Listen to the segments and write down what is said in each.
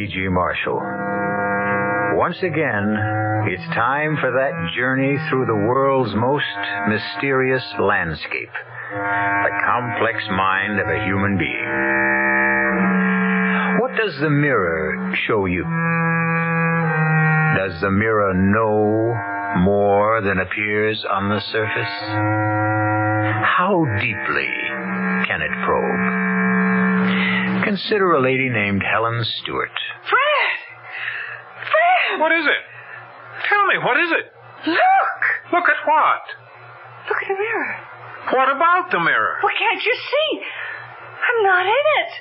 E.G. Marshall. Once again, it's time for that journey through the world's most mysterious landscape, the complex mind of a human being. What does the mirror show you? Does the mirror know more than appears on the surface? How deeply can it probe? Consider a lady named Helen Stewart. Fred! What is it? Tell me, what is it? Look! Look at what? Look at the mirror. What about the mirror? Well, can't you see? I'm not in it.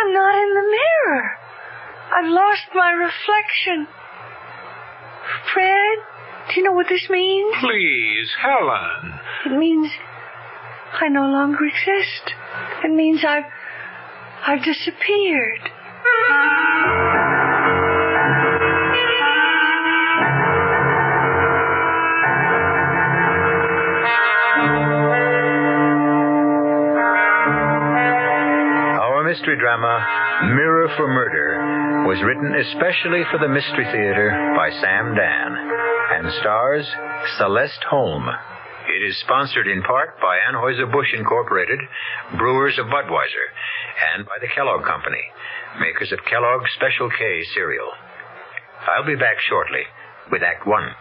I'm not in the mirror. I've lost my reflection. Fred, do you know what this means? Please, Helen. It means I no longer exist. It means I've disappeared. Mystery drama Mirror for Murder was written especially for the Mystery Theater by Sam Dan and stars Celeste Holm. It is sponsored in part by Anheuser-Busch Incorporated, brewers of Budweiser, and by the Kellogg Company, makers of Kellogg's Special K cereal. I'll be back shortly with Act 1.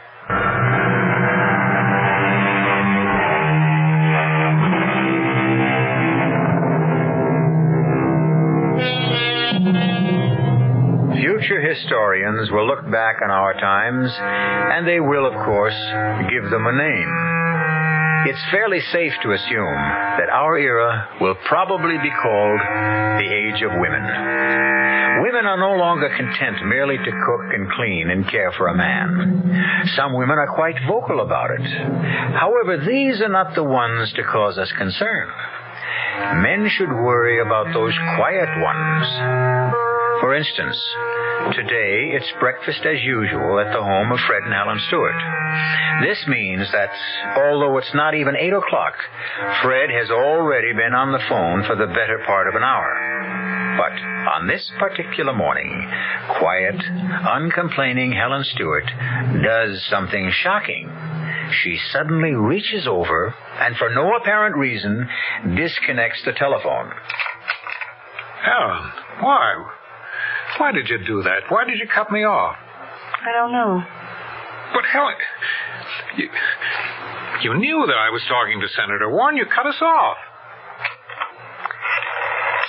Future historians will look back on our times, and they will, of course, give them a name. It's fairly safe to assume that our era will probably be called the Age of Women. Women are no longer content merely to cook and clean and care for a man. Some women are quite vocal about it. However, these are not the ones to cause us concern. Men should worry about those quiet ones. For instance, today it's breakfast as usual at the home of Fred and Helen Stewart. This means that, although it's not even 8 o'clock, Fred has already been on the phone for the better part of an hour. But on this particular morning, quiet, uncomplaining Helen Stewart does something shocking. She suddenly reaches over and, for no apparent reason, disconnects the telephone. Helen, why? Why did you do that? Why did you cut me off? I don't know. But, Helen, you knew that I was talking to Senator Warren. You cut us off.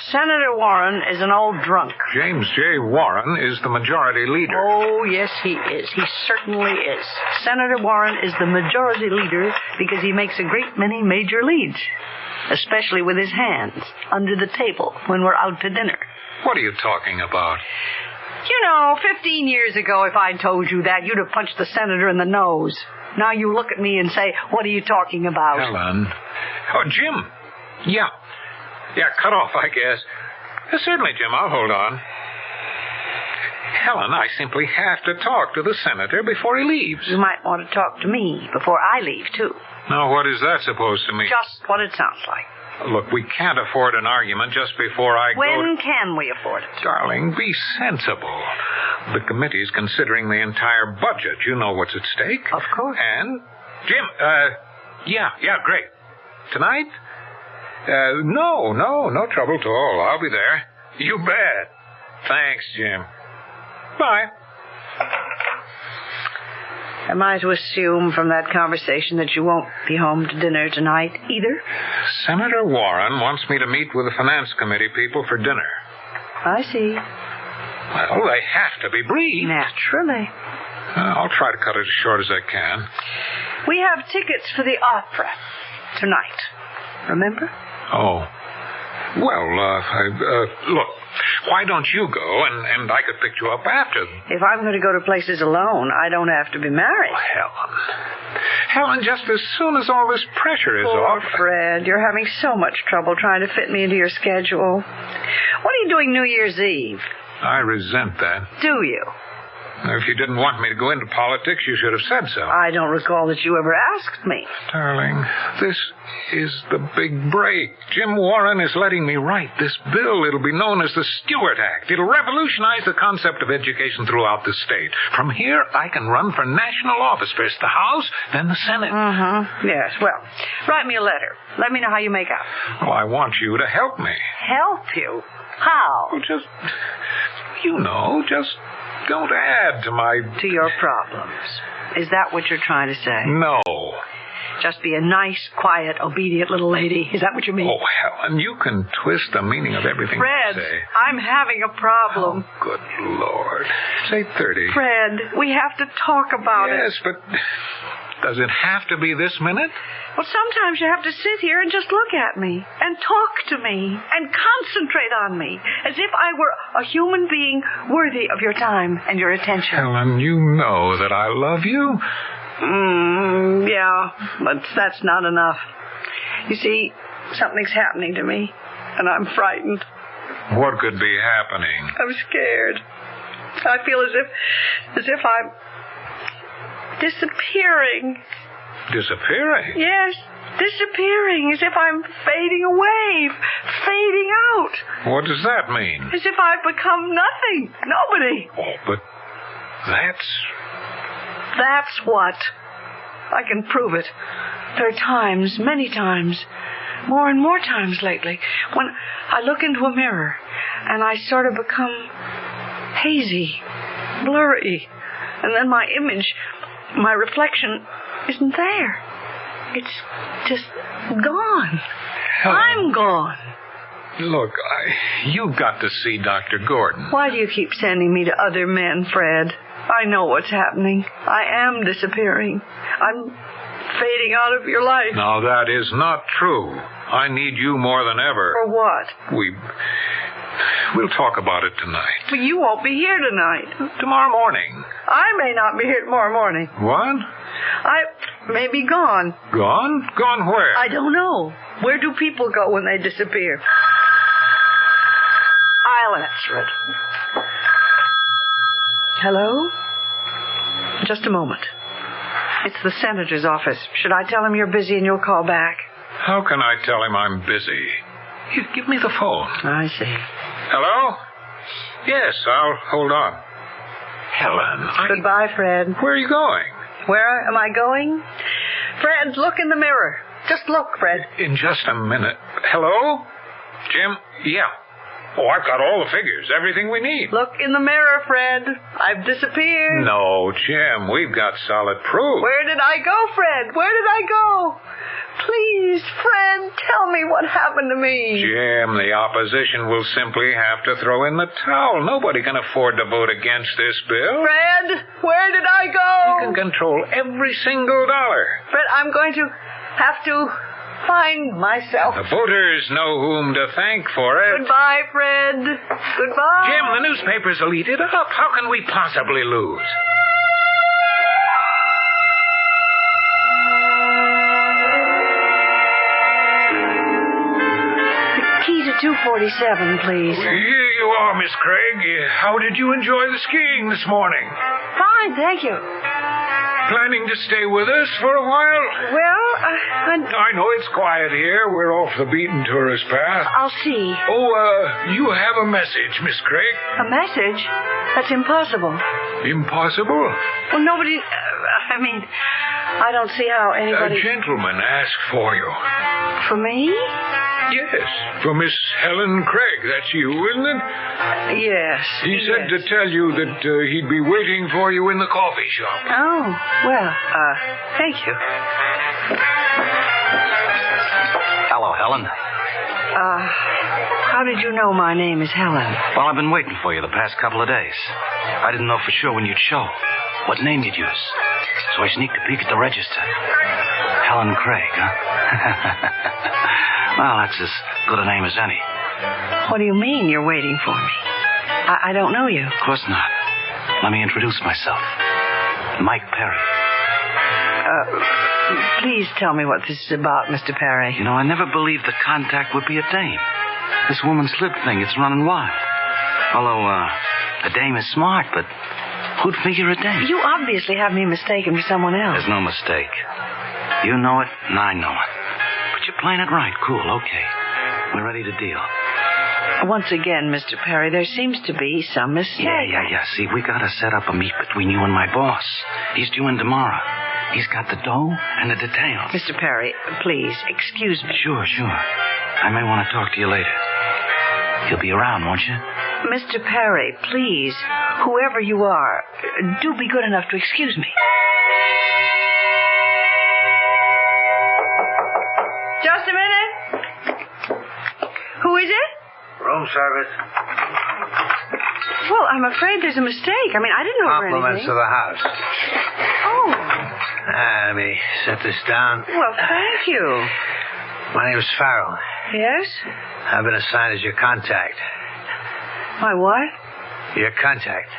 Senator Warren is an old drunk. James J. Warren is the majority leader. Oh, yes, he is. He certainly is. Senator Warren is the majority leader because he makes a great many major leads, especially with his hands under the table when we're out to dinner. What are you talking about? You know, 15 years ago, if I'd told you that, you'd have punched the senator in the nose. Now you look at me and say, what are you talking about? Helen. Oh, Jim. Yeah, cut off, I guess. Certainly, Jim, I'll hold on. Helen, I simply have to talk to the senator before he leaves. You might want to talk to me before I leave, too. Now, what is that supposed to mean? Just what it sounds like. Look, we can't afford an argument just before I go... When can we afford it? Darling, be sensible. The committee's considering the entire budget. You know what's at stake. Of course. And, Jim, yeah, great. Tonight? No trouble at all. I'll be there. You bet. Thanks, Jim. Bye. Am I to assume from that conversation that you won't be home to dinner tonight either? Senator Warren wants me to meet with the finance committee people for dinner. I see. Well, they have to be brief. Naturally. I'll try to cut it as short as I can. We have tickets for the opera tonight. Remember? Oh. Well, look, why don't you go, and I could pick you up after. If I'm going to go to places alone, I don't have to be married. Oh, Helen, just as soon as all this pressure is off... Poor Fred, you're having so much trouble trying to fit me into your schedule. What are you doing New Year's Eve? I resent that. Do you? If you didn't want me to go into politics, you should have said so. I don't recall that you ever asked me. Darling, this is the big break. Jim Warren is letting me write this bill. It'll be known as the Stewart Act. It'll revolutionize the concept of education throughout the state. From here, I can run for national office. First the House, then the Senate. Yes, well, write me a letter. Let me know how you make out. Oh, I want you to help me. Help you? How? Well, just don't add to my... To your problems. Is that what you're trying to say? No. Just be a nice, quiet, obedient little lady. Is that what you mean? Oh, Helen, you can twist the meaning of everything Fred, you say. I'm having a problem. Oh, good Lord. It's 8:30. Fred, we have to talk about it. Yes, but does it have to be this minute? Well, sometimes you have to sit here and just look at me and talk to me and concentrate on me as if I were a human being worthy of your time and your attention. Helen, you know that I love you. Yeah, but that's not enough. You see, something's happening to me, and I'm frightened. What could be happening? I'm scared. I feel as if I'm disappearing. Disappearing? Yes, disappearing, as if I'm fading away, fading out. What does that mean? As if I've become nothing, nobody. Oh, but That's what. I can prove it. There are times, many times, more and more times lately, when I look into a mirror and I sort of become hazy, blurry, and then my image, my reflection, isn't there. It's just gone. Helen, I'm gone. Look, you've got to see Dr. Gordon. Why do you keep sending me to other men, Fred? I know what's happening. I am disappearing. I'm fading out of your life. Now, that is not true. I need you more than ever. For what? We'll talk about it tonight. But you won't be here tonight. Tomorrow morning. I may not be here tomorrow morning. What? I may be gone. Gone? Gone where? I don't know. Where do people go when they disappear? I'll answer it. Hello? Just a moment. It's the senator's office. Should I tell him you're busy and you'll call back? How can I tell him I'm busy? Give me the phone. I see. Hello? Yes, I'll hold on. Helen, Goodbye, Fred. Where are you going? Where am I going? Fred, look in the mirror. Just look, Fred. In just a minute. Hello? Jim? Yeah. Oh, I've got all the figures, everything we need. Look in the mirror, Fred. I've disappeared. No, Jim, we've got solid proof. Where did I go, Fred? Where did I go? Please, Fred, tell me what happened to me. Jim, the opposition will simply have to throw in the towel. Nobody can afford to vote against this bill. Fred, where did I go? You can control every single dollar. Fred, I'm going to have to find myself. The voters know whom to thank for it. Goodbye, Fred. Goodbye. Jim, the newspapers will eat it up. How can we possibly lose? Key to 247, please. Here you are, Miss Craig. How did you enjoy the skiing this morning? Fine, thank you. Planning to stay with us for a while? Well, I know it's quiet here. We're off the beaten tourist path. I'll see. Oh, you have a message, Miss Craig. A message? That's impossible. Impossible? Well, nobody... I don't see how anybody... A gentleman asked for you. For me? Yes, for Miss Helen Craig. That's you, isn't it? Yes. He said to tell you that he'd be waiting for you in the coffee shop. Oh, well, thank you. Hello, Helen. How did you know my name is Helen? Well, I've been waiting for you the past couple of days. I didn't know for sure when you'd show, what name you'd use. So I sneaked a peek at the register. Helen Craig, huh? Well, that's as good a name as any. What do you mean you're waiting for me? I don't know you. Of course not. Let me introduce myself. Mike Perry. Please tell me what this is about, Mr. Perry. You know, I never believed the contact would be a dame. This woman slip thing, it's running wild. Although, a dame is smart, but Who'd figure a date? You obviously have me mistaken for someone else. There's no mistake. You know it, and I know it. But you're playing it right. Cool, okay. We're ready to deal. Once again, Mr. Perry, there seems to be some mistake. Yeah. See, we gotta set up a meet between you and my boss. He's due in tomorrow. He's got the dough and the details. Mr. Perry, please, excuse me. Sure. I may want to talk to you later. You'll be around, won't you? Mr. Perry, please, whoever you are, do be good enough to excuse me. Just a minute. Who is it? Room service. Well, I'm afraid there's a mistake. I mean, I didn't order Compliments anything. to the house. Oh. Let me set this down. Well, thank you. My name's Farrell. Yes? I've been assigned as your contact. My what? Your contact.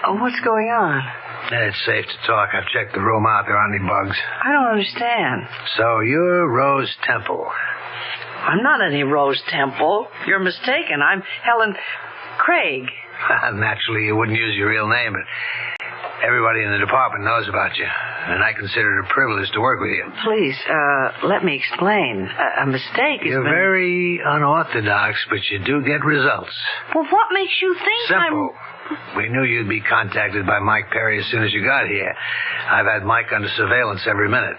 What's going on? It's safe to talk. I've checked the room out. There aren't any bugs. I don't understand. So you're Rose Temple. I'm not any Rose Temple. You're mistaken. I'm Helen Craig. Naturally, you wouldn't use your real name, but everybody in the department knows about you, and I consider it a privilege to work with you. Please, let me explain. A mistake is You're very unorthodox, but you do get results. Well, what makes you think Simple. We knew you'd be contacted by Mike Perry as soon as you got here. I've had Mike under surveillance every minute.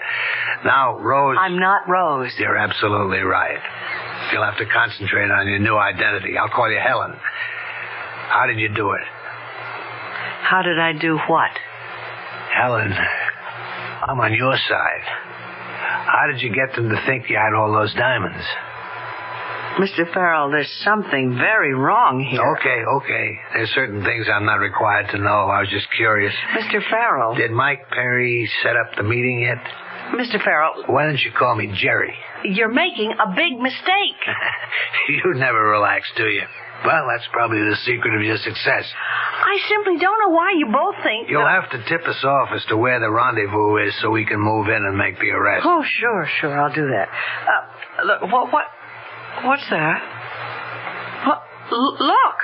Now, Rose... I'm not Rose. You're absolutely right. You'll have to concentrate on your new identity. I'll call you Helen. How did you do it? How did I do what? Helen, I'm on your side. How did you get them to think you had all those diamonds? Mr. Farrell, there's something very wrong here. Okay. There's certain things I'm not required to know. I was just curious. Mr. Farrell. Did Mike Perry set up the meeting yet? Mr. Farrell. Why don't you call me Jerry? You're making a big mistake. You never relax, do you? Well, that's probably the secret of your success. I simply don't know why you both think... You'll have to tip us off as to where the rendezvous is so we can move in and make the arrest. Oh, sure, I'll do that. Look, what's that? Look.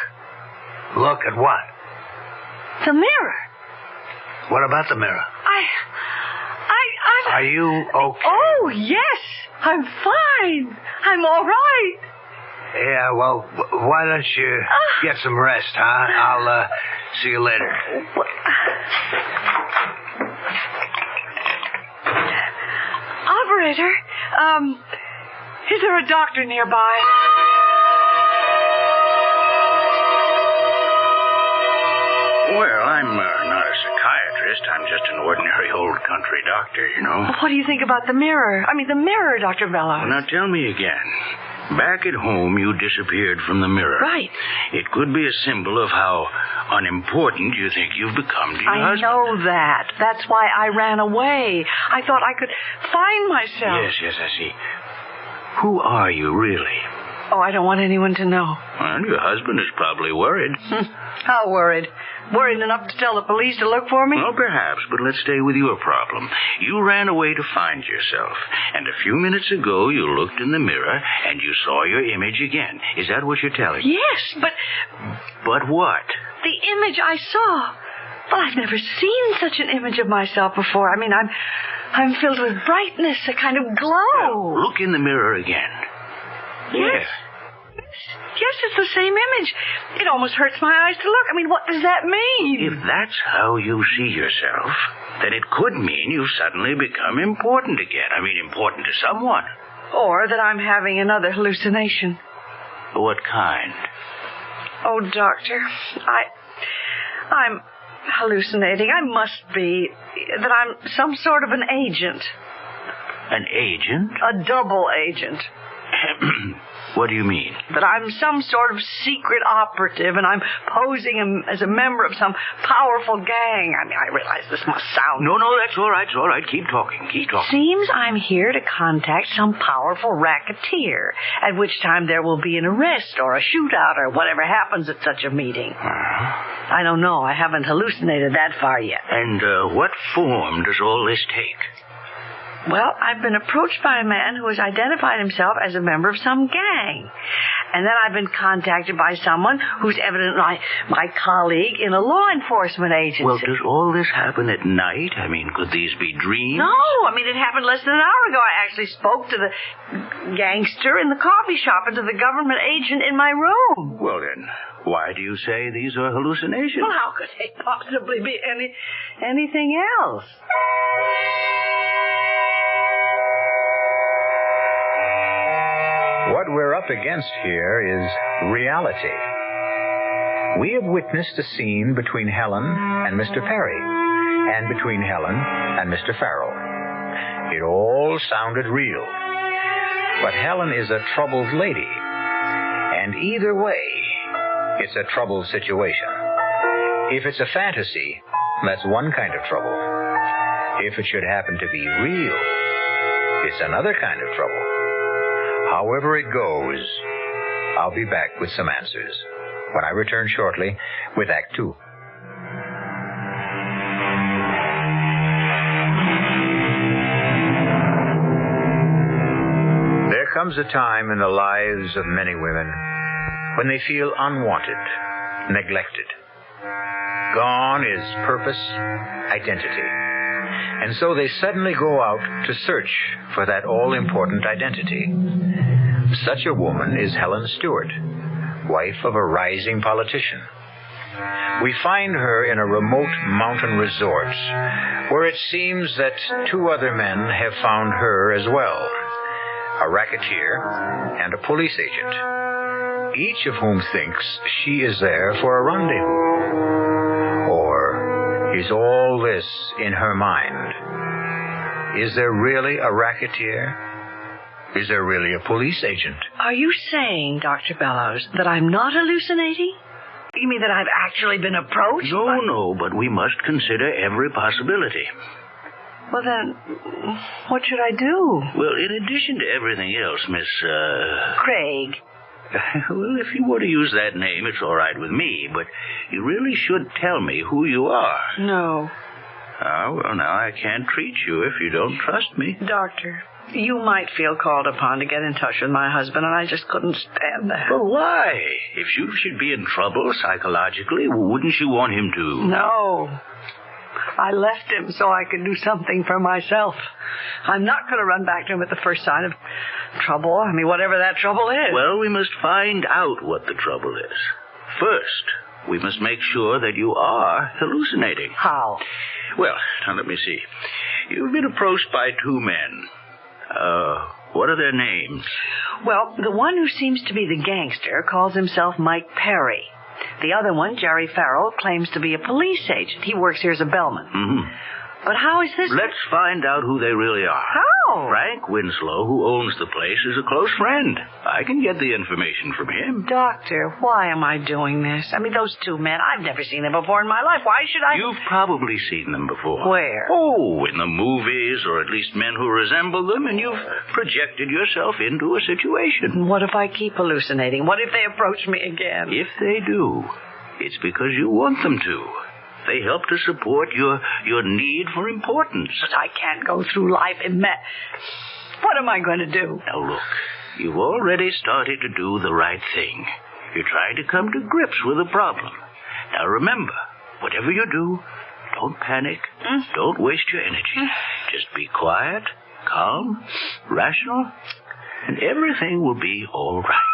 Look at what? The mirror. What about the mirror? Are you okay? Oh, yes. I'm fine. I'm all right. Yeah, well, why don't you get some rest, huh? I'll see you later. Operator, is there a doctor nearby? Well, I'm not a psychiatrist. I'm just an ordinary old country doctor, you know. What do you think about the mirror? I mean, the mirror, Dr. Bellows. Well, now tell me again. Back at home, you disappeared from the mirror. Right. It could be a symbol of how unimportant you think you've become to your husband. I know that. That's why I ran away. I thought I could find myself. Yes, I see. Who are you, really? Oh, I don't want anyone to know. Well, your husband is probably worried. How worried? Worried enough to tell the police to look for me? Well, perhaps, but let's stay with your problem. You ran away to find yourself, and a few minutes ago you looked in the mirror and you saw your image again. Is that what you're telling me? Yes, but... But what? The image I saw. Well, I've never seen such an image of myself before. I mean, I'm filled with brightness, a kind of glow. Well, look in the mirror again. Yes. Yes, it's the same image. It almost hurts my eyes to look. I mean, what does that mean? If that's how you see yourself, then it could mean you've suddenly become important again. I mean, important to someone. Or that I'm having another hallucination. What kind? Oh, Doctor, I'm hallucinating. I must be. That I'm some sort of an agent. An agent? A double agent. What do you mean? That I'm some sort of secret operative and I'm posing as a member of some powerful gang. I mean, I realize this must sound... No, that's all right. It's all right. Keep talking. Seems I'm here to contact some powerful racketeer, at which time there will be an arrest or a shootout or whatever happens at such a meeting. I don't know. I haven't hallucinated that far yet. And what form does all this take? Well, I've been approached by a man who has identified himself as a member of some gang. And then I've been contacted by someone who's evidently my colleague in a law enforcement agency. Well, does all this happen at night? I mean, could these be dreams? No, it happened less than an hour ago. I actually spoke to the gangster in the coffee shop and to the government agent in my room. Well, then, why do you say these are hallucinations? Well, how could they possibly be anything else? What we're up against here is reality. We have witnessed a scene between Helen and Mr. Perry, and between Helen and Mr. Farrell. It all sounded real. But Helen is a troubled lady, and either way, it's a troubled situation. If it's a fantasy, that's one kind of trouble. If it should happen to be real, it's another kind of trouble. However it goes, I'll be back with some answers when I return shortly with Act 2. There comes a time in the lives of many women when they feel unwanted, neglected. Gone is purpose, identity. And so they suddenly go out to search for that all-important identity. Such a woman is Helen Stewart, wife of a rising politician. We find her in a remote mountain resort where it seems that two other men have found her as well, a racketeer and a police agent, each of whom thinks she is there for a rendezvous. Or is all this in her mind? Is there really a racketeer? Is there really a police agent? Are you saying, Dr. Bellows, that I'm not hallucinating? You mean that I've actually been approached? No, but we must consider every possibility. Well, then, what should I do? Well, in addition to everything else, Miss, Craig. Well, if you want to use that name, it's all right with me, but you really should tell me who you are. No. Oh, well, now I can't treat you if you don't trust me. Doctor, you might feel called upon to get in touch with my husband, and I just couldn't stand that. But why? If you should be in trouble psychologically, wouldn't you want him to? No. I left him so I could do something for myself. I'm not going to run back to him at the first sign of trouble. Whatever that trouble is. Well, we must find out what the trouble is. First, we must make sure that you are hallucinating. How? Well, now let me see. You've been approached by two men. What are their names? Well, the one who seems to be the gangster calls himself Mike Perry. The other one, Jerry Farrell, claims to be a police agent. He works here as a bellman. Mm-hmm. But how is this... Let's find out who they really are. How? Frank Winslow, who owns the place, is a close friend. I can get the information from him. Doctor, why am I doing this? Those two men, I've never seen them before in my life. Why should I... You've probably seen them before. Where? Oh, in the movies, or at least men who resemble them, and you've projected yourself into a situation. What if I keep hallucinating? What if they approach me again? If they do, it's because you want them to. They help to support your need for importance. But I can't go through life What am I going to do? Now, look, you've already started to do the right thing. You're trying to come to grips with the problem. Now, remember, whatever you do, don't panic. Don't waste your energy. Just be quiet, calm, rational, and everything will be all right.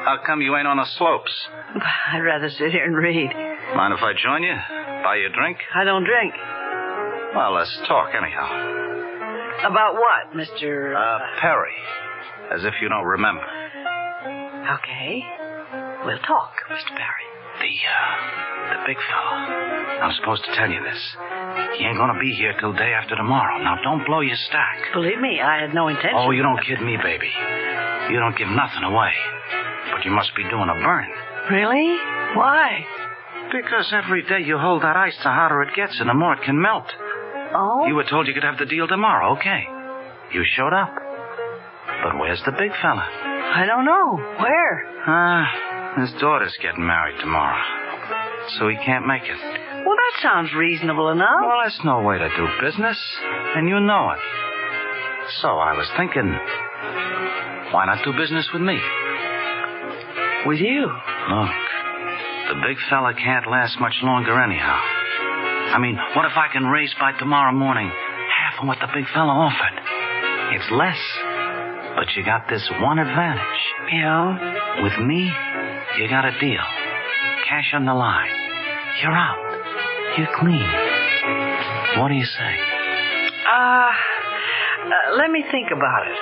How come you ain't on the slopes? I'd rather sit here and read. Mind if I join you? Buy you a drink? I don't drink. Well, let's talk anyhow. About what, Mr. Perry. As if you don't remember. Okay. We'll talk, Mr. Perry. The big fella. I'm supposed to tell you this. He ain't gonna be here till day after tomorrow. Now, don't blow your stack. Believe me, I had no intention. Oh, you don't kid me, baby. You don't give nothing away. But you must be doing a burn. Really? Why? Because every day you hold that ice, the harder it gets and the more it can melt. Oh? You were told you could have the deal tomorrow, okay. You showed up. But where's the big fella? I don't know. Where? His daughter's getting married tomorrow. So he can't make it. Well, that sounds reasonable enough. Well, that's no way to do business, and you know it. So I was thinking, why not do business with me? With you? Look, the big fella can't last much longer anyhow. I mean, what if I can raise by tomorrow morning half of what the big fella offered? It's less, but you got this one advantage. Yeah? With me, you got a deal. Cash on the line. You're out. You're clean. What do you say? Let me think about it.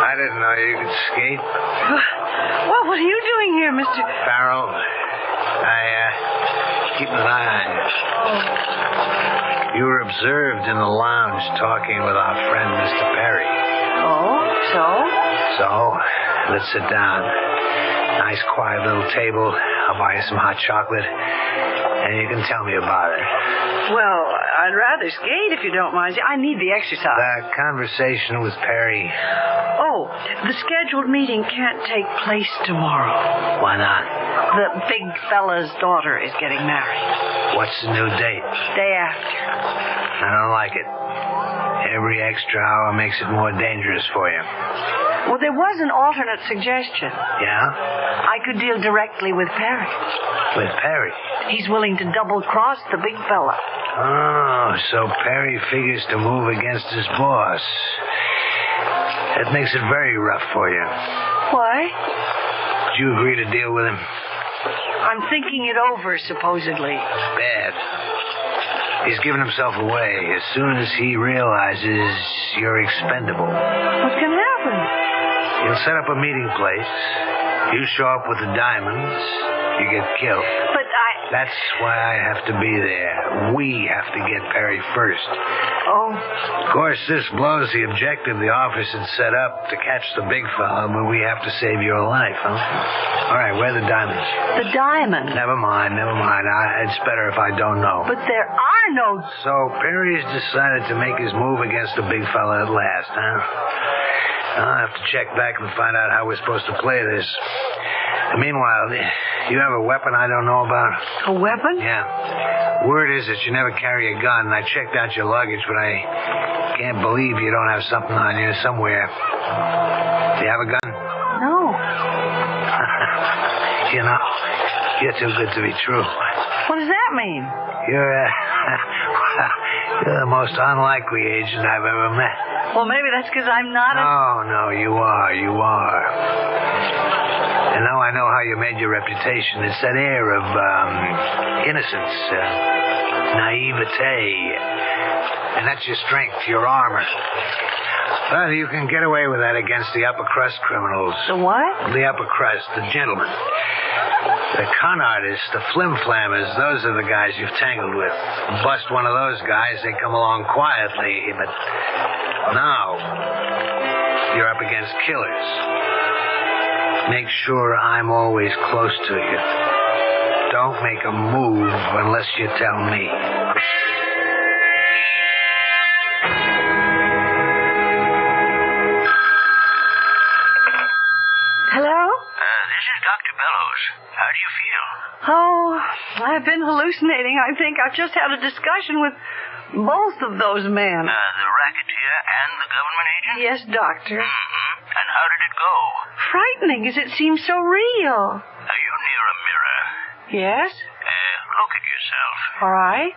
I didn't know you could skate. Well, what are you doing here, Mr. Farrell, I keep an eye on you. You were observed in the lounge talking with our friend, Mr. Perry. Oh, so? So, let's sit down. Nice, quiet little table. I'll buy you some hot chocolate, and you can tell me about it. Well, I'd rather skate if you don't mind. I need the exercise. That conversation with Perry. Oh, the scheduled meeting can't take place tomorrow. Why not? The big fella's daughter is getting married. What's the new date? Day after. I don't like it. Every extra hour makes it more dangerous for you. Well, there was an alternate suggestion. Yeah? I could deal directly with Perry. With Perry? He's willing to double-cross the big fella. Oh, so Perry figures to move against his boss. That makes it very rough for you. Why? Did you agree to deal with him? I'm thinking it over, supposedly. Bad. He's given himself away as soon as he realizes you're expendable. What can happen? He'll set up a meeting place. You show up with the diamonds. You get killed. But That's why I have to be there. We have to get Perry first. Oh. Of course, this blows the objective the office had set up to catch the big fella, but we have to save your life, huh? All right, where are the diamonds? The diamonds? Never mind. It's better if I don't know. But there are no... So Perry's decided to make his move against the big fella at last, huh? I'll have to check back and find out how we're supposed to play this. Meanwhile, you have a weapon I don't know about? A weapon? Yeah. Word is that you never carry a gun. I checked out your luggage, but I can't believe you don't have something on you somewhere. Do you have a gun? No. You know, you're too good to be true. What does that mean? You're the most unlikely agent I've ever met. Well, maybe that's because I'm not No, you are. And now I know how you made your reputation. It's that air of innocence, naivete. And that's your strength, your armor. Well, you can get away with that against the upper crust criminals. The what? The upper crust, the gentlemen. The con artists, the flim-flammers, those are the guys you've tangled with. Bust one of those guys, they come along quietly. But now, you're up against killers. Make sure I'm always close to you. Don't make a move unless you tell me. Hello? This is Dr. Bellows. How do you feel? Oh, I've been hallucinating. I think I've just had a discussion with both of those men. The racketeer and the government agent? Yes, Doctor. Mm-hmm. And how did it go? Frightening as it seems so real. Are you near a mirror? Yes? Look at yourself. All right.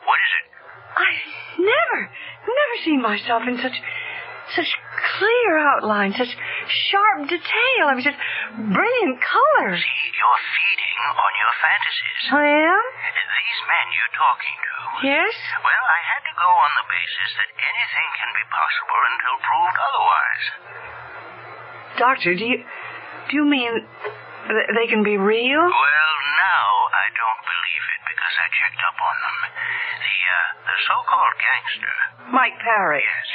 What is it? I've never seen myself in such clear outline, such sharp detail. I mean, such brilliant colors. See, you're feeding on your fantasies. I am? These men you're talking to. Yes? Well, I had to go on the basis that anything can be possible until proved otherwise. Doctor, do you mean they can be real? Well, now I don't believe it because I checked up on them. The so-called gangster. Mike Parry. Yes.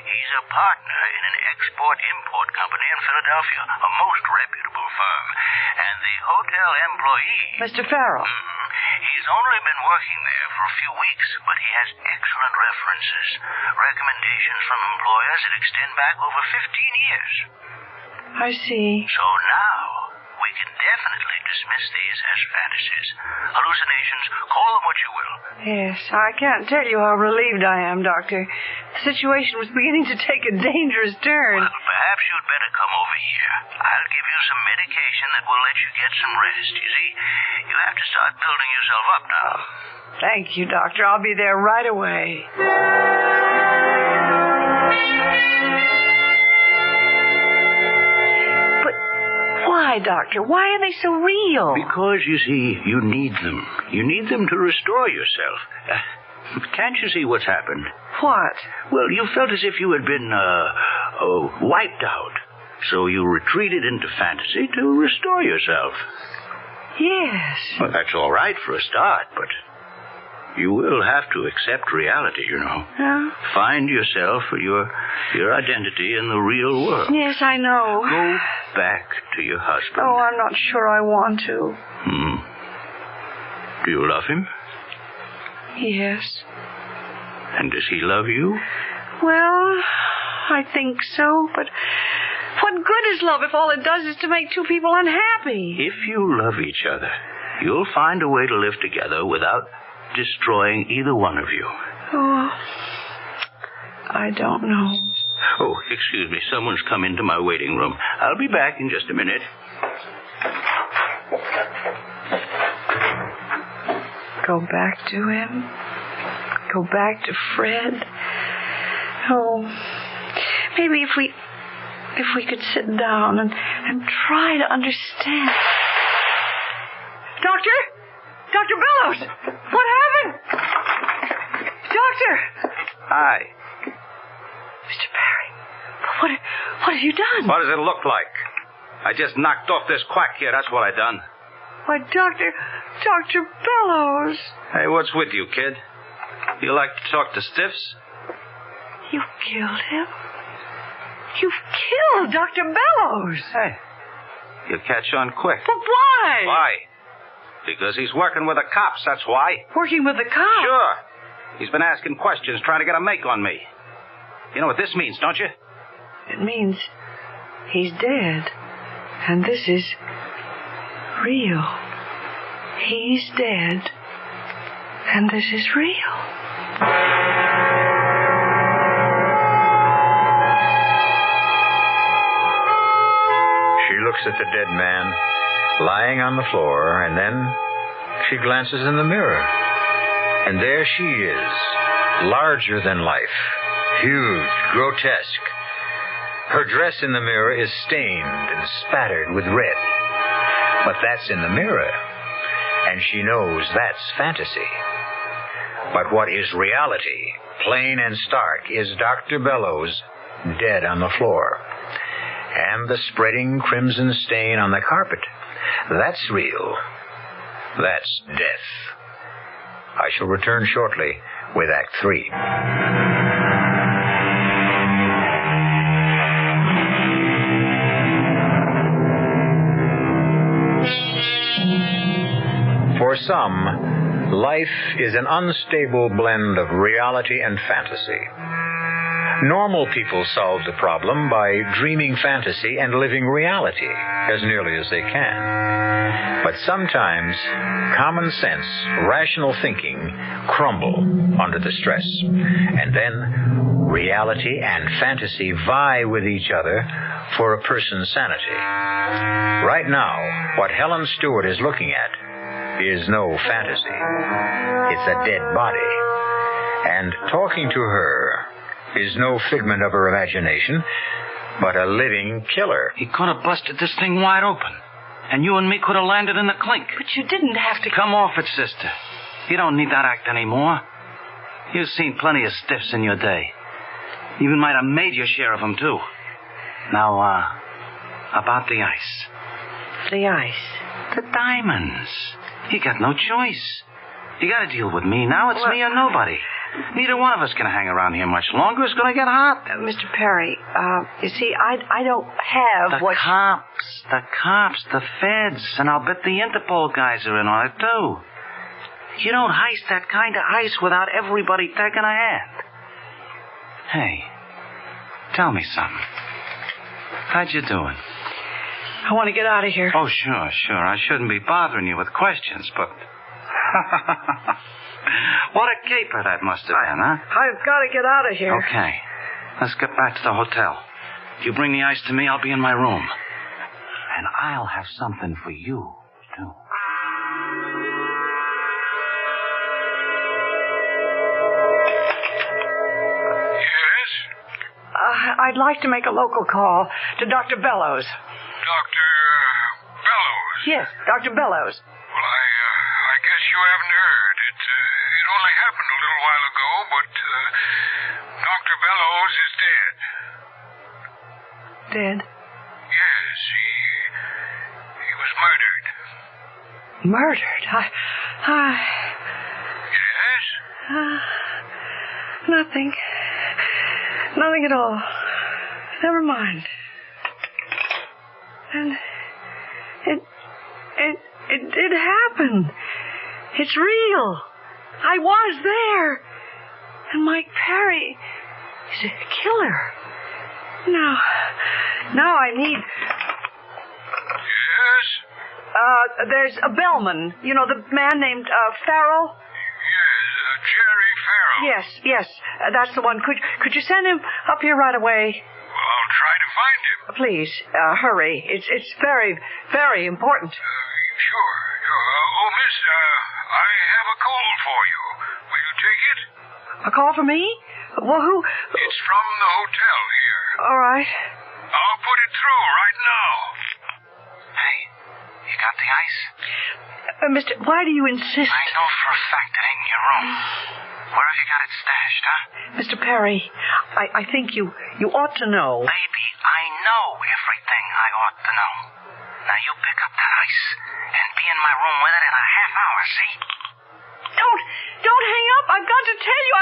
He's a partner in an export-import company in Philadelphia, a most reputable firm. And the hotel employee... Mr. Farrell. He's only been working there for a few weeks, but he has excellent references. Recommendations from employers that extend back over 15 years. I see. So now, we can definitely dismiss these as fantasies. Hallucinations, call them what you will. Yes, I can't tell you how relieved I am, Doctor. The situation was beginning to take a dangerous turn. Well, perhaps you'd better come over here. I'll give you some medication that will let you get some rest. You see, you have to start building yourself up now. Thank you, Doctor. I'll be there right away. But why, Doctor? Why are they so real? Because, you see, you need them. You need them to restore yourself. Can't you see what's happened? What? Well, you felt as if you had been, wiped out. So you retreated into fantasy to restore yourself. Yes. Well, that's all right for a start, but you will have to accept reality, you know. Huh? Find yourself, your identity in the real world. Yes, I know. Go back to your husband. Oh, I'm not sure I want to. Do you love him? Yes. And does he love you? Well, I think so, but what good is love if all it does is to make two people unhappy? If you love each other, you'll find a way to live together without destroying either one of you. Oh, I don't know. Oh, excuse me. Someone's come into my waiting room. I'll be back in just a minute. Go back to him? Go back to Fred? Oh, maybe if we could sit down and try to understand. Doctor? Dr. Bellows! What happened? Doctor! Hi. Mr. Perry, what have you done? What does it look like? I just knocked off this quack here. That's what I done. Why, Dr. Bellows. Hey, what's with you, kid? You like to talk to stiffs? You killed him? You've killed Dr. Bellows. Hey, you catch on quick. But why? Why? Because he's working with the cops, that's why. Working with the cops? Sure. He's been asking questions, trying to get a make on me. You know what this means, don't you? It means he's dead. And this is real. He's dead. And this is real. She looks at the dead man lying on the floor, and then she glances in the mirror. And there she is, larger than life, huge, grotesque. Her dress in the mirror is stained and spattered with red. But that's in the mirror, and she knows that's fantasy. But what is reality, plain and stark, is Dr. Bellows dead on the floor. And the spreading crimson stain on the carpet. That's real. That's death. I shall return shortly with Act 3. For some, life is an unstable blend of reality and fantasy. Normal people solve the problem by dreaming fantasy and living reality as nearly as they can. But sometimes common sense, rational thinking crumble under the stress. And then reality and fantasy vie with each other for a person's sanity. Right now, what Helen Stewart is looking at is no fantasy. It's a dead body. And talking to her is no figment of her imagination, but a living killer. He could have busted this thing wide open, and you and me could have landed in the clink. But you didn't have to... Come off it, sister. You don't need that act anymore. You've seen plenty of stiffs in your day. You even might have made your share of them, too. Now, about the ice. The ice? The diamonds. You got no choice. You got to deal with me now. It's me or nobody. Neither one of us can hang around here much longer. It's going to get hot. Mr. Perry, you see, I don't have the cops, the feds, and I'll bet the Interpol guys are in on it, too. You don't heist that kind of heist without everybody taking a hand. Hey, tell me something. How'd you doing? I want to get out of here. Oh, sure. I shouldn't be bothering you with questions, but... What a caper that must have been, huh? I've got to get out of here. Okay. Let's get back to the hotel. If you bring the ice to me, I'll be in my room. And I'll have something for you, too. Yes? I'd like to make a local call to Dr. Bellows. Dr. Bellows? Yes, Dr. Bellows. Well, I guess you haven't heard. It only happened a little while ago, but Dr. Bellows is dead. Dead? Yes, he was murdered. Murdered? Yes? Nothing. Nothing at all. Never mind. And it did happen. It's real. I was there. And Mike Perry is a killer. Now I need... Yes? There's a bellman. You know, the man named Farrell? Yes, Jerry Farrell. Yes. That's the one. Could you send him up here right away? Well, I'll try to find him. Please, hurry. It's very, very important. Sure. Oh, miss, I have a call for you. Will you take it? A call for me? Well, who? It's from the hotel here. All right. I'll put it through right now. Hey, you got the ice? Mister, why do you insist? I know for a fact it ain't in your room. Where have you got it stashed, huh? Mr. Perry, I think you ought to know. Baby, I know everything I ought to know. Now you pick up that ice and be in my room with it in a half hour, see? Don't hang up. I've got to tell you.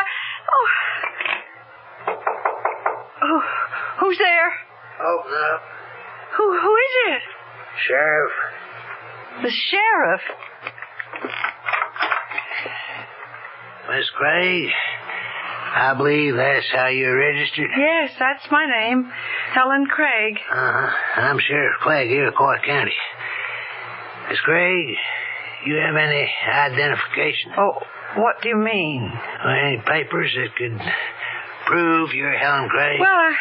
Who's there? Open up. Who is it? Sheriff. The sheriff? Miss Craig, I believe that's how you're registered. Yes, that's my name. Helen Craig. I'm Sheriff Clegg here in Court County. Miss Craig, you have any identification? Oh, what do you mean? Or any papers that could prove you're Helen Craig? Well,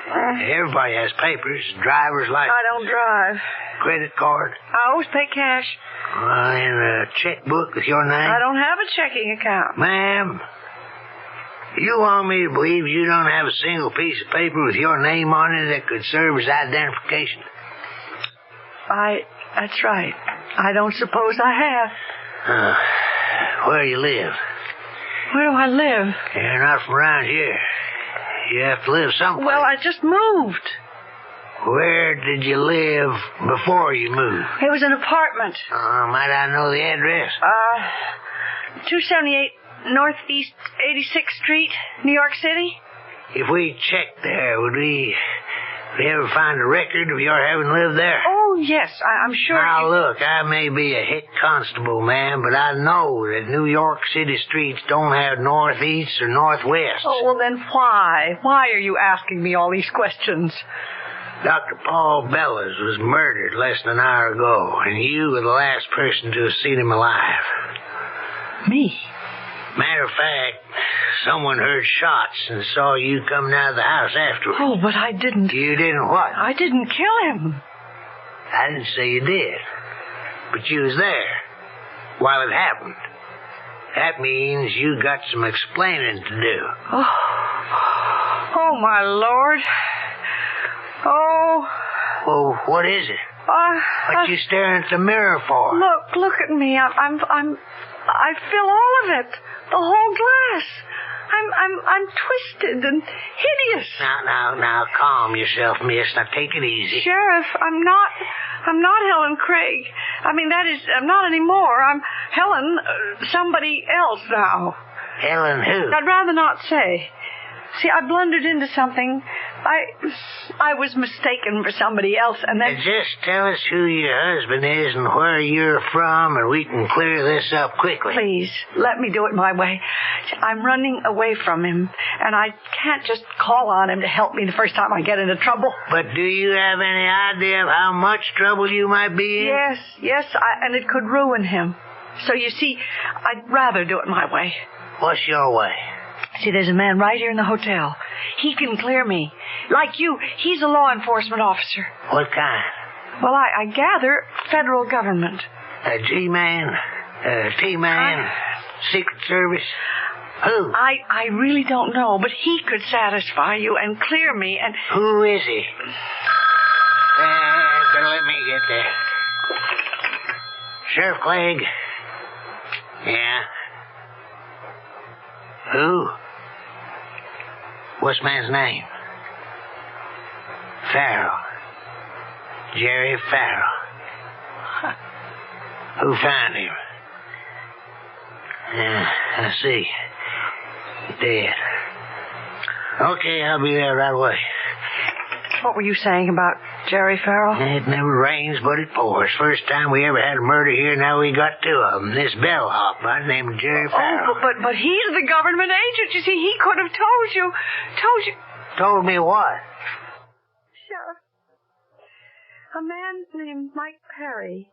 Everybody has papers. Driver's license. I don't drive. Credit card. I always pay cash. And a checkbook with your name. I don't have a checking account. Ma'am, you want me to believe you don't have a single piece of paper with your name on it that could serve as identification? That's right. I don't suppose I have. Where do you live? Where do I live? You're not from around here. You have to live someplace. Well, I just moved. Where did you live before you moved? It was an apartment. Might I know the address? 278 Northeast 86th Street, New York City. If we checked there, would we ever find a record of your having lived there? Oh, yes, I'm sure. Now, look, I may be a hit constable, man, but I know that New York City streets don't have northeast or northwest. Oh, well, then why? Why are you asking me all these questions? Dr. Paul Bellows was murdered less than an hour ago, and you were the last person to have seen him alive. Me? Matter of fact, someone heard shots and saw you coming out of the house afterwards. Oh, but I didn't. You didn't what? I didn't kill him. I didn't say you did. But you was there while it happened. That means you got some explaining to do. Oh, my Lord. Oh. Well, what is it? What you staring at the mirror for? Look at me. I feel all of it. The whole glass. I'm twisted and hideous. Now, calm yourself, miss. Now, take it easy. Sheriff, I'm not Helen Craig. I mean, that is, I'm not anymore. I'm Helen, somebody else now. Helen who? I'd rather not say. See, I blundered into something I was mistaken for somebody else, and then... Just tell us who your husband is and where you're from, and we can clear this up quickly. Please, let me do it my way. I'm running away from him, and I can't just call on him to help me the first time I get into trouble. But do you have any idea of how much trouble you might be in? Yes, and it could ruin him. So you see, I'd rather do it my way. What's your way? See, there's a man right here in the hotel. He can clear me. Like you, he's a law enforcement officer. What kind? Well, I gather federal government. A G-man? A T-man? Secret Service? Who? I really don't know, but he could satisfy you and clear me and... Who is he? Better let me get there. Sheriff Clegg? Yeah. Who? What's man's name? Farrell. Jerry Farrell. Huh. Who found him? Yeah, I see. Dead. Okay, I'll be there right away. What were you saying about Jerry Farrell? It never rains, but it pours. First time we ever had a murder here, now we got two of them. This bellhop, by the name of Jerry Farrell. Oh, but he's the government agent. You see, he could have told you. Told me what? Sheriff, a man named Mike Perry.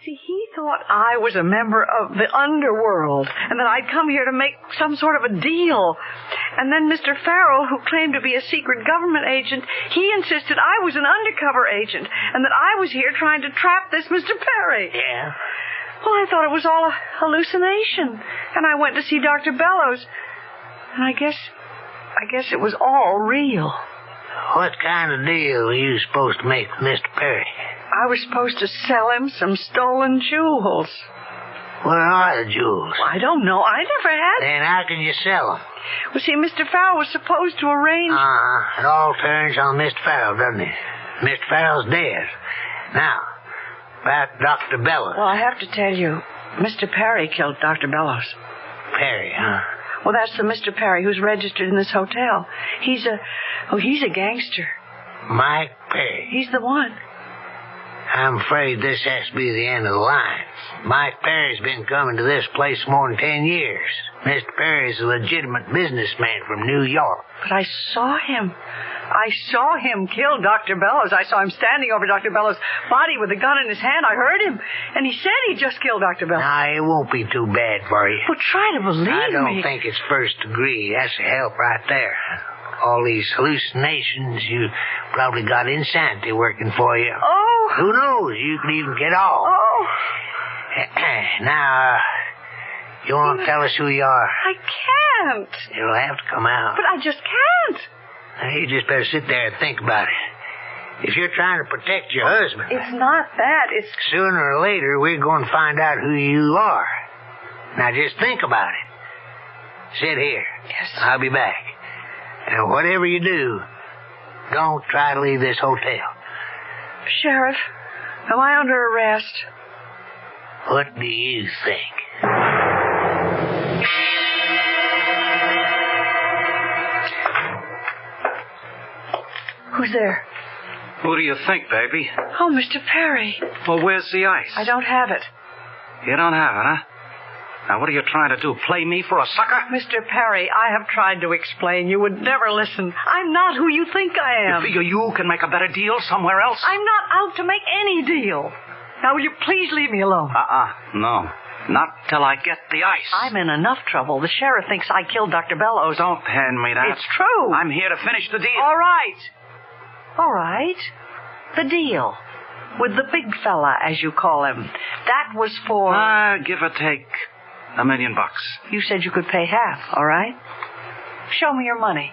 See, he thought I was a member of the underworld and that I'd come here to make some sort of a deal. And then Mr. Farrell, who claimed to be a secret government agent, he insisted I was an undercover agent and that I was here trying to trap this Mr. Perry. Yeah? Well, I thought it was all a hallucination. And I went to see Dr. Bellows. And I guess it was all real. What kind of deal were you supposed to make with Mr. Perry? I was supposed to sell him some stolen jewels. What are the jewels? Well, I don't know. I never had... Then how can you sell them? Well, see, Mr. Farrell was supposed to arrange... It all turns on Mr. Farrell, doesn't it? Mr. Farrell's dead. Now, about Dr. Bellows. Well, I have to tell you, Mr. Perry killed Dr. Bellows. Perry, huh? Well, that's the Mr. Perry who's registered in this hotel. He's a gangster. Mike Perry? He's the one. I'm afraid this has to be the end of the line. Mike Perry's been coming to this place more than 10 years. Mr. Perry's a legitimate businessman from New York. But I saw him. I saw him kill Dr. Bellows. I saw him standing over Dr. Bellows' body with a gun in his hand. I heard him. And he said he just killed Dr. Bellows. Now, it won't be too bad for you. Well, try to believe me. I don't think it's first degree. That's a help right there. All these hallucinations, you probably got insanity working for you. Oh. Who knows? You could even get off. Oh. Now, you want to tell us who you are? I can't. It'll have to come out. But I just can't. Now, you just better sit there and think about it. If you're trying to protect your husband... It's not that. It's... Sooner or later, we're going to find out who you are. Now, just think about it. Sit here. Yes. I'll be back. And whatever you do, don't try to leave this hotel. Sheriff, am I under arrest? What do you think? Who's there? Who do you think, baby? Oh, Mr. Perry. Well, where's the ice? I don't have it. You don't have it, huh? Now, what are you trying to do, play me for a sucker? Mr. Perry, I have tried to explain. You would never listen. I'm not who you think I am. You figure you can make a better deal somewhere else? I'm not out to make any deal. Now, will you please leave me alone? No. Not till I get the ice. I'm in enough trouble. The sheriff thinks I killed Dr. Bellows. Don't hand me that. It's true. I'm here to finish the deal. All right. The deal. With the big fella, as you call him. That was for... Give or take $1 million. You said you could pay half, all right? Show me your money.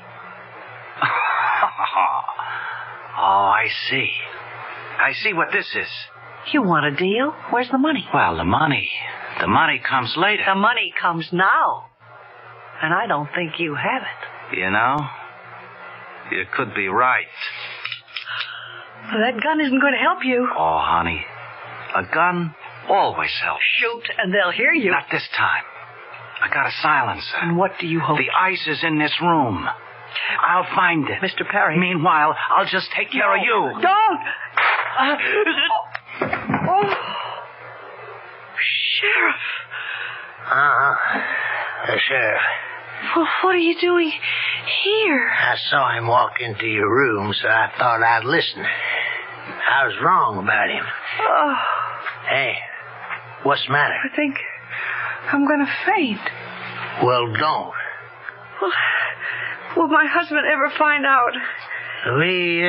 Oh, I see. I see what this is. You want a deal? Where's the money? Well, the money comes later. The money comes now. And I don't think you have it. You know, you could be right. Well, that gun isn't going to help you. Oh, honey, a gun always helps. Shoot, and they'll hear you. Not this time. I got a silencer. And what do you hope? The ice is in this room. I'll find it. Mr. Perry. Meanwhile, I'll just take care of you. Don't! Sheriff. The sheriff. Well, what are you doing here? I saw him walk into your room, so I thought I'd listen. I was wrong about him. Oh, Hey, what's the matter? I think I'm going to faint. Well, don't. Will my husband ever find out? We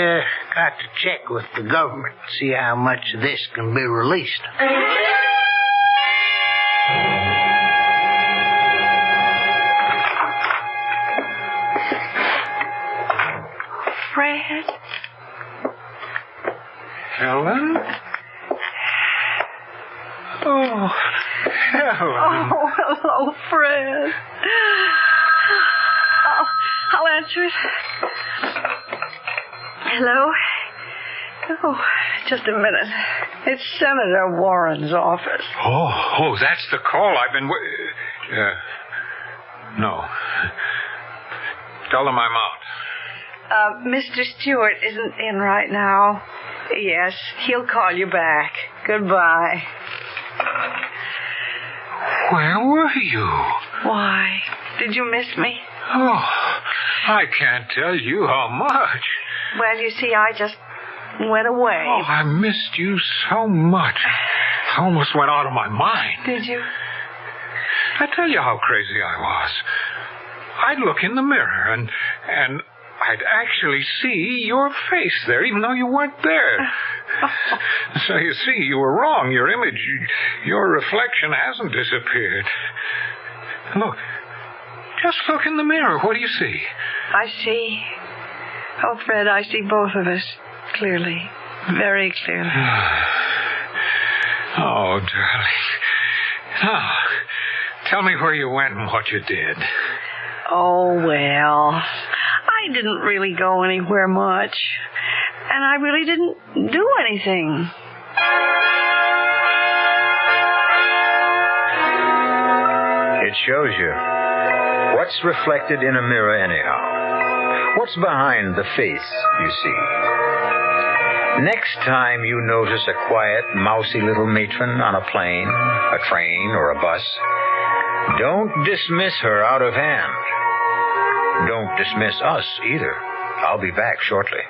got to check with the government, see how much of this can be released. Fred? Helen? Oh, Helen. Oh, hello, Fred. I'll answer it. Hello? Oh, just a minute. It's Senator Warren's office. Oh, that's the call I've been... No. Tell them I'm out. Mr. Stewart isn't in right now. Yes, he'll call you back. Goodbye. Where were you? Why? Did you miss me? Oh, I can't tell you how much. Well, you see, I just went away. Oh, I missed you so much. I almost went out of my mind. Did you? I tell you how crazy I was. I'd look in the mirror and I'd actually see your face there, even though you weren't there. So you see, you were wrong. Your image, your reflection hasn't disappeared. Look. Just look in the mirror. What do you see? I see. Oh, Fred, I see both of us clearly. Very clearly. Oh, darling. Now, tell me where you went and what you did. Oh, well, I didn't really go anywhere much. And I really didn't do anything. It shows you. What's reflected in a mirror anyhow? What's behind the face you see? Next time you notice a quiet, mousy little matron on a plane, a train, or a bus, don't dismiss her out of hand. Don't dismiss us either. I'll be back shortly.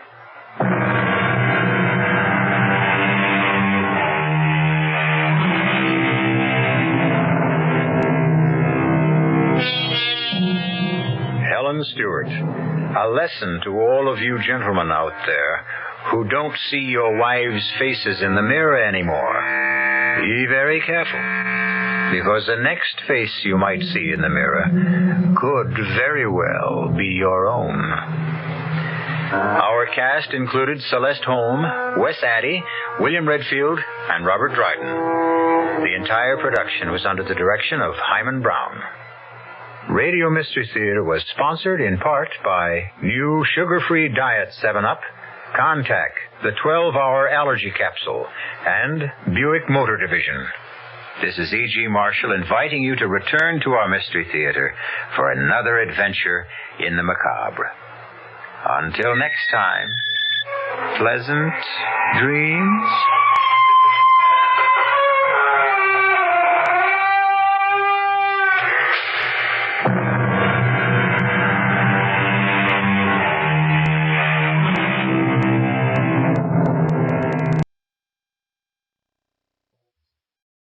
Stewart, a lesson to all of you gentlemen out there who don't see your wives' faces in the mirror anymore. Be very careful, because the next face you might see in the mirror could very well be your own. Our cast included Celeste Holm, Wes Addy, William Redfield, and Robert Dryden. The entire production was under the direction of Himan Brown. Radio Mystery Theater was sponsored in part by new sugar-free diet 7-Up, Contac, the 12-hour allergy capsule, and Buick Motor Division. This is E.G. Marshall inviting you to return to our Mystery Theater for another adventure in the macabre. Until next time, pleasant dreams.